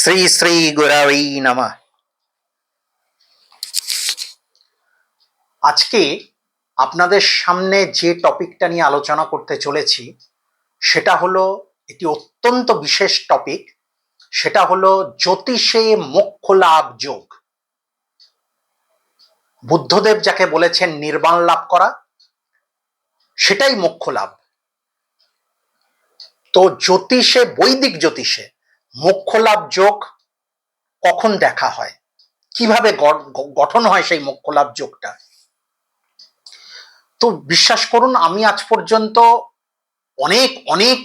শ্রী শ্রী গুরাবৈ নমঃ। আজকে আপনাদের সামনে যে টপিকটা নিয়ে আলোচনা করতে চলেছি সেটা হলো একটি অত্যন্ত বিশেষ টপিক। সেটা হলো জ্যোতিষে মোক্ষ লাভ যোগ। বুদ্ধদেব যাকে বলেছেন নির্বাণ লাভ করা, সেটাই মোক্ষ লাভ। তো জ্যোতিষে, বৈদিক জ্যোতিষে মোক্ষ লাভ যোগ কখন দেখা হয়, কিভাবে গঠন হয় সেই মোক্ষ লাভ যোগটা। তো বিশ্বাস করুন, আমি আজ পর্যন্ত অনেক অনেক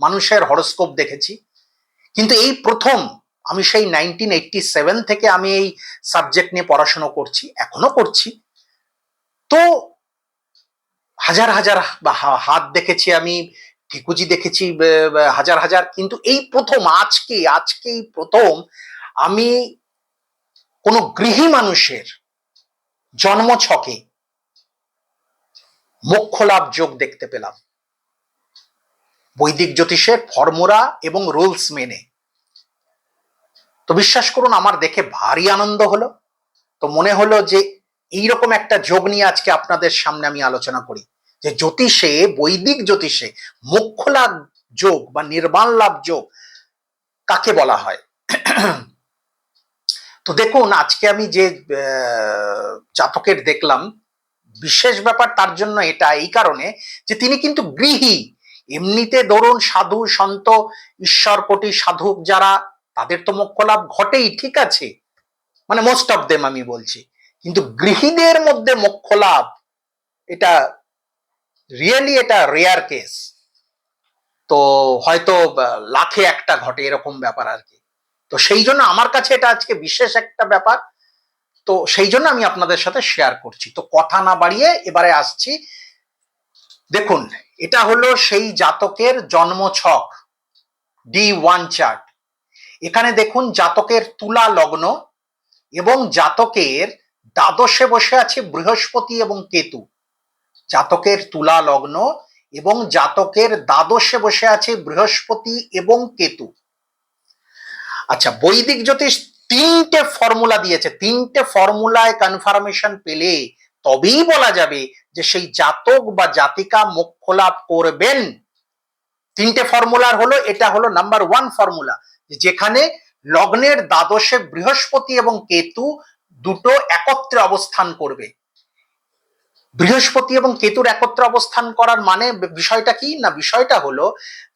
মানুষের হরোস্কোপ দেখেছি, কিন্তু এই প্রথম আমি সেই 1987 থেকে আমি এই সাবজেক্ট নিয়ে পড়াশোনা করছি, এখনো করছি। তো হাজার হাজার হাত দেখেছি, আমি ঠিকুজি দেখেছি হাজার হাজার, কিন্তু এই প্রথম আজকেই প্রথম আমি কোনো গৃহী মানুষের জন্ম ছকে মোক্ষ লাভ যোগ দেখতে পেলাম, বৈদিক জ্যোতিষের ফর্মুলা এবং রুলস মেনে। তো বিশ্বাস করুন, আমার দেখে ভারী আনন্দ হলো। তো মনে হলো যে এইরকম একটা যোগ নিয়ে আজকে আপনাদের সামনে আমি আলোচনা করি, যে জ্যোতিষে, বৈদিক জ্যোতিষে মোক্ষ লাভ যোগ বা নির্বাণ লাভ যোগ কাকে বলা হয়। তো দেখুন, আজকে আমি যে জাতকের দেখলাম, বিশেষ ব্যাপার তার জন্য এটা এই কারণে যে তিনি কিন্তু গৃহী। এমনিতে ধরুন সাধু সন্ত ঈশ্বর কোটি সাধক যারা, তাদের তো মোক্ষ লাভ ঘটেই, ঠিক আছে, মানে মোস্ট অফ দেম আমি বলছি, কিন্তু গৃহীদের মধ্যে মোক্ষ লাভ এটা রিয়েলি এটা রেয়ার কেস। তো হয়তো লাখে একটা ঘটে এরকম ব্যাপার আর কি। তো সেই জন্য আমার কাছে এটা আজকে বিশেষ একটা ব্যাপার। তো সেই জন্য আমি আপনাদের সাথে শেয়ার করছি। তো কথা না বাড়িয়ে এবারে আসছি। দেখুন, এটা হলো সেই জাতকের জন্ম ছক, D1 চার্ট। এখানে দেখুন জাতকের তুলা লগ্ন এবং জাতকের দ্বাদশে বসে আছে বৃহস্পতি এবং কেতু। জাতকের তুলা লগ্ন এবং জাতকের দ্বাদশে বসে আছে বৃহস্পতি এবং কেতু। আচ্ছা, বৈদিক জ্যোতিষ তিনটে ফর্মুলা দিয়েছে, তিনটে ফর্মুলায় কনফার্মেশন পেলে তবেই বলা যাবে যে সেই জাতক বা জাতিকা মোক্ষ লাভ করবেন। তিনটে ফর্মুলার হলো, এটা হলো নাম্বার 1 ফর্মুলা, যেখানে লগ্নের দ্বাদশে বৃহস্পতি এবং কেতু দুটো একত্রে অবস্থান করবে। বৃহস্পতি এবং কেতুর একত্রে অবস্থান করার মানে বিষয়টা কি না, বিষয়টা হলো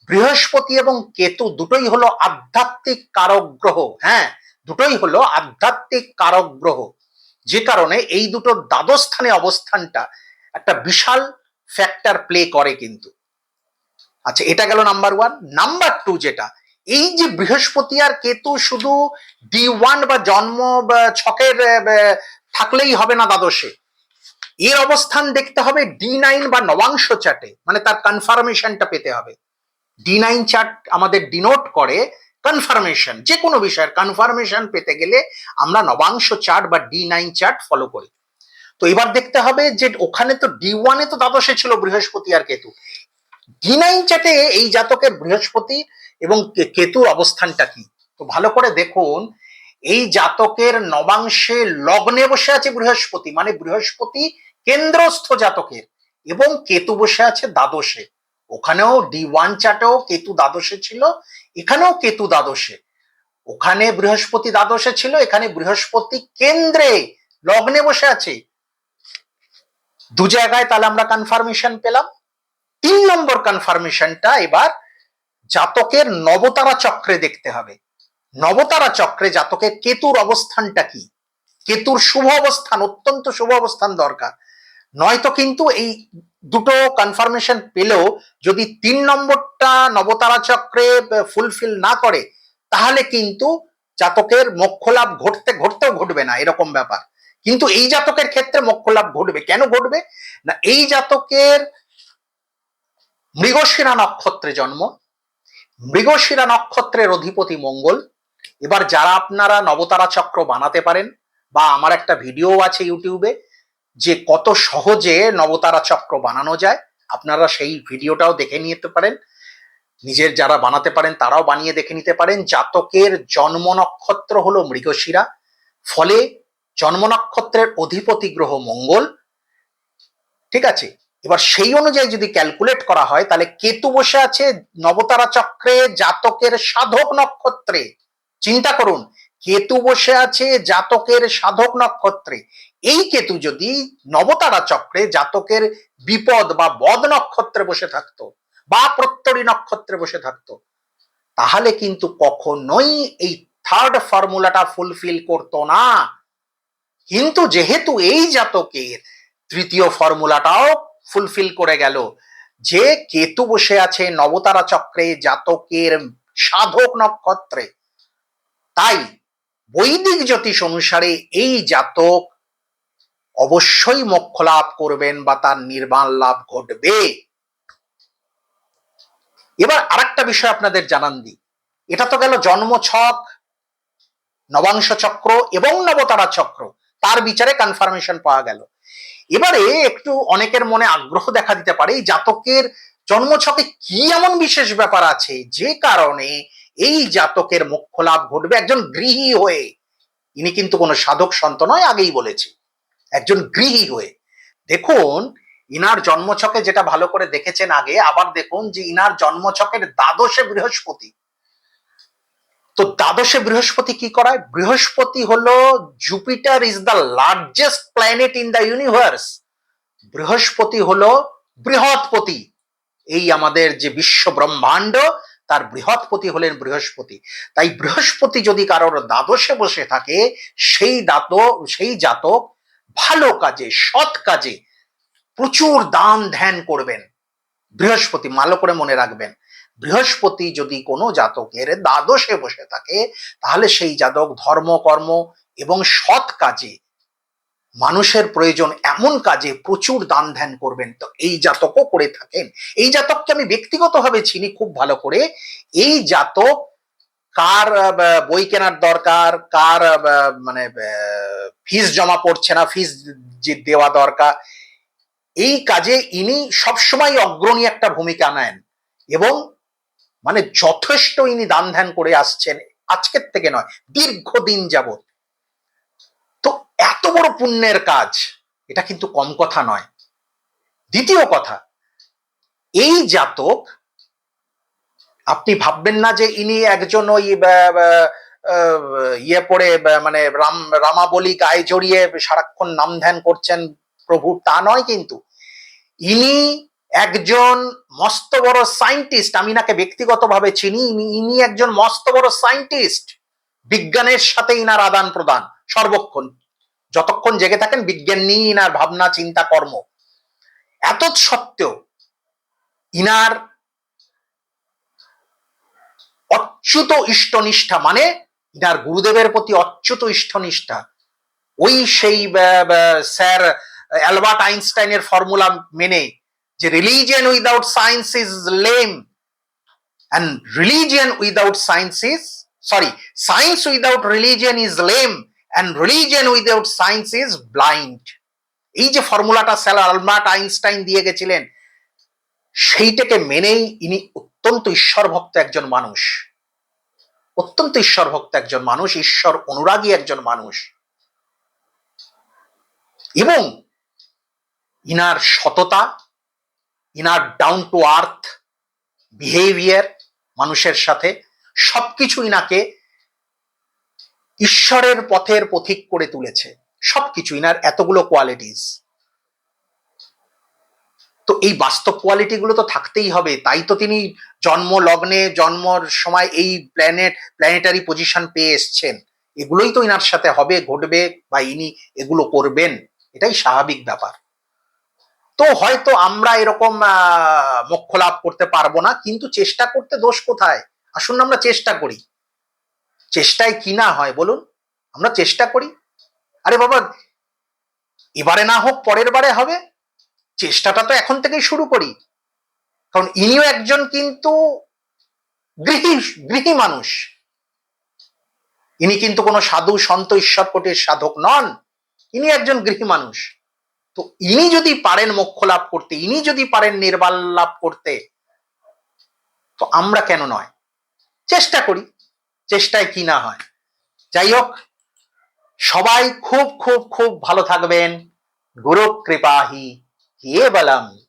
বৃহস্পতি এবং কেতু দুটোই হলো আধ্যাত্মিক কারক গ্রহ। হ্যাঁ, দুটোই হলো আধ্যাত্মিক কারক গ্রহ, যে কারণে এই দুটোর দ্বাদশ স্থানে অবস্থানটা একটা বিশাল ফ্যাক্টর প্লে করে কিন্তু। আচ্ছা, এটা গেল নাম্বার 1। নাম্বার 2, যেটা এই যে বৃহস্পতি আর কেতু শুধু D1 বা জন্ম ছকের থাকলেই হবে না দ্বাদশে, এর অবস্থান দেখতে হবে D9 বা নবাংশ চার্টে, মানে তার কনফার্মেশনটা পেতে হবে। D9 চার্ট আমাদের ডিনোট করে কনফার্মেশন, যে কোনো বিষয়ের কনফার্মেশন পেতে গেলে আমরা নবাংশ চার্ট বা D9 চার্ট ফলো করি। তো এবার দেখতে হবে যে ওখানে তো D1 এ তো দ্বাদশে ছিল বৃহস্পতি আর কেতু, D9 চার্টে এই জাতকের বৃহস্পতি এবং কেতুর অবস্থানটা কি। তো ভালো করে দেখুন, এই জাতকের নবাংশে লগ্নে বসে আছে বৃহস্পতি, মানে বৃহস্পতি কেন্দ্রস্থ জাতকের, এবং কেতু বসে আছে দ্বাদশে। ওখানেও D1 চার্টেও কেতু দ্বাদশে ছিল, এখানেও কেতু দ্বাদশে। ওখানে বৃহস্পতি দ্বাদশে ছিল, এখানে বৃহস্পতি কেন্দ্রে লগ্নে বসে আছে। দু জায়গায় তাহলে আমরা কনফার্মেশন পেলাম। 3 নম্বর কনফার্মেশনটা এবার জাতকের নবতারা চক্রে দেখতে হবে। নবতারা চক্রে জাতকের কেতুর অবস্থানটা কি, কেতুর শুভ অবস্থান, অত্যন্ত শুভ অবস্থান দরকার। নয়তো কিন্তু এই দুটো কনফার্মেশন পেলেও যদি 3 নম্বরটা নবতারা চক্রে ফুলফিল না করে, তাহলে কিন্তু জাতকের মোক্ষ লাভ ঘটতেও ঘটবে না, এরকম ব্যাপার। কিন্তু এই জাতকের ক্ষেত্রে মোক্ষ লাভ ঘটবে। কেন ঘটবে না, এই জাতকের মৃগশিরা নক্ষত্রে জন্ম, মৃগশিরা নক্ষত্রের অধিপতি মঙ্গল। এবার যারা আপনারা নবতারা চক্র বানাতে পারেন, বা আমার একটা ভিডিও আছে ইউটিউবে যে কত সহজে নবতারা চক্র বানানো যায়, আপনারা সেই ভিডিওটাও দেখে নিতে পারেন। নিজের যারা বানাতে পারেন তারাও বানিয়ে দেখে নিতে পারেন। জাতকের জন্ম নক্ষত্র হলো মৃগশিরা, ফলে জন্ম নক্ষত্রের অধিপতি গ্রহ মঙ্গল, ঠিক আছে। এবার সেই অনুযায়ী যদি ক্যালকুলেট করা হয় তাহলে কেতু বসে আছে নবতারা চক্রে জাতকের সাধক নক্ষত্রে। চিন্তা করুন, কেতু বসে আছে জাতকের সাধক নক্ষত্রে। এই কেতু যদি নবতারা চক্রে জাতকের বিপদ বা বদ নক্ষত্রে বসে থাকতো বা প্রত্যরী নক্ষত্রে বসে থাকতো, তাহলে কিন্তু কখনোই এই থার্ড ফর্মুলাটা ফুলফিল করতো না। কিন্তু যেহেতু এই জাতকের তৃতীয় ফর্মুলাটাও ফুলফিল করে গেল, যে কেতু বসে আছে নবতারা চক্রে জাতকের সাধক নক্ষত্রে, তাই বৈদিক জ্যোতিষ অনুসারে এই জাতক অবশ্যই মোক্ষ লাভ করবেন বা তার নির্বাণ লাভ ঘটবে। এবার আরেকটা বিষয় আপনাদের জানান দিই, এটা তো গেল জন্ম ছক, নবাংশ চক্র এবং নবতারা চক্র, তার বিচারে কনফার্মেশন পাওয়া গেল। এবারে একটু অনেকের মনে আগ্রহ দেখা দিতে পারে এই জাতকের জন্মছকে কি এমন বিশেষ ব্যাপার আছে যে কারণে এই জাতকের মোক্ষ লাভ ঘটবে একজন গৃহী হয়ে। ইনি কিন্তু কোনো সাধক সন্ত নয়, আগেই বলেছি, একজন গৃহী হয়ে। দেখুন, ইনার জন্মছকে যেটা ভালো করে দেখেছেন আগে, আবার দেখুন যে ইনার জন্মছকের দ্বাদশে বৃহস্পতি। তো দ্বাদশে বৃহস্পতি কি করায়? বৃহস্পতি হলো Jupiter is the largest planet in the universe. বৃহস্পতি হলো বৃহৎপতি, এই আমাদের যে বিশ্ব ব্রহ্মাণ্ড তার বৃহৎপতি হলেন বৃহস্পতি। তাই বৃহস্পতি যদি কারোর দ্বাদশে বসে থাকে, সেই জাতক ভালো কাজে, সৎ কাজে প্রচুর দান ধ্যান করবেন। বৃহস্পতি ভালো করে মনে রাখবেন, বৃহস্পতি যদি কোনো জাতকের দ্বাদশে বসে থাকে, তাহলে সেই জাতক ধর্ম কর্ম এবং সৎ কাজে, মানুষের প্রয়োজন এমন কাজে প্রচুর দান ধ্যান করবেন। তো এই জাতকও করে থাকেন। এই জাতককে আমি ব্যক্তিগতভাবে চিনি খুব ভালো করে। এই জাতক কার বই কেনার দরকার, কার মানে ফিস জমা পড়ছে না, ফিস দেওয়া দরকার, এই কাজে ইনি সবসময় অগ্রণী একটা ভূমিকা নেন এবং মানে যথেষ্ট ইনি দান ধ্যান করে আসছেন, আজকের থেকে নয়, দীর্ঘদিন যাবত। তো এত বড় পুণ্যের কাজ, এটা কিন্তু কম কথা নয়। দ্বিতীয় কথা, এই জাতক, আপনি ভাববেন না যে ইনি একজন ওই ইয়ে পড়ে মানে রামাবলী গায়ে জড়িয়ে সারাক্ষণ নাম ধ্যান করছেন প্রভু, তা নয়। কিন্তু ইনি একজন মস্ত বড় সায়েন্টিস্ট। আমি নাকে ব্যক্তিগতভাবে চিনি, ইনি একজন মস্ত বড় সায়েন্টিস্ট। বিজ্ঞানের সাথে ইনার আদান প্রদান সর্বক্ষণ, যতক্ষণ জেগে থাকেন বিজ্ঞান নিয়ে ইনার ভাবনা চিন্তা কর্ম। এত সত্ত্বেও ইনার অচ্যুত ইষ্টনিষ্ঠা, মানে ইনার গুরুদেবের প্রতি অচ্যুত ইষ্টনিষ্ঠা, ওই সেই স্যার অ্যালবার্ট আইনস্টাইনের ফর্মুলা মেনে, যে religion without science is lame and religion without science is science without religion is lame and religion without science is blind। এই যে ফর্মুলাটা স্যার আলবার্ট আইনস্টাইন দিয়ে গেছিলেন, সেইটাকে মেনেই ইনি অত্যন্ত ঈশ্বরভক্ত একজন মানুষ, অত্যন্ত ঈশ্বরভক্ত একজন মানুষ, ঈশ্বর অনুরাগী একজন মানুষ। এবং ইনার সততা, inner down to earth behaviour মানুষের সাথে, সবকিছু ইনাকে ঈশ্বরের পথের পথিক করে তুলেছে। সবকিছু ইনার এতগুলো কোয়ালিটিস, তো এই বাস্তব কোয়ালিটি গুলো তো থাকতেই হবে। তাই তো তিনি জন্ম লগ্নে, জন্মর সময় এই প্ল্যানেটারি পজিশন পেয়ে এসছেন। এগুলোই তো ইনার সাথে হবে, ঘটবে, বা ইনি এগুলো করবেন, এটাই স্বাভাবিক ব্যাপার। তো হয়তো আমরা এরকম মোক্ষ লাভ করতে পারবো না, কিন্তু চেষ্টা করতে দোষ কোথায়? আসুন আমরা চেষ্টা করি। চেষ্টায় কি না হয় বলুন, আমরা চেষ্টা করি। আরে বাবা, এবারে না হোক পরের বারে হবে, চেষ্টাটা তো এখন থেকেই শুরু করি। কারণ ইনিও একজন কিন্তু গৃহী মানুষ, ইনি কিন্তু কোনো সাধু সন্ত ঈশ্বর কোটির সাধক নন, ইনি একজন গৃহী মানুষ। তো ইনি যদি পারেন মোক্ষ লাভ করতে, ইনি যদি পারেন নির্বাণ লাভ করতে, তো আমরা কেন নয়? চেষ্টা করি, চেষ্টায় কি না হয়। যাই হোক, সবাই খুব খুব খুব ভালো থাকবেন। গুরু কৃপাহি কেবলম।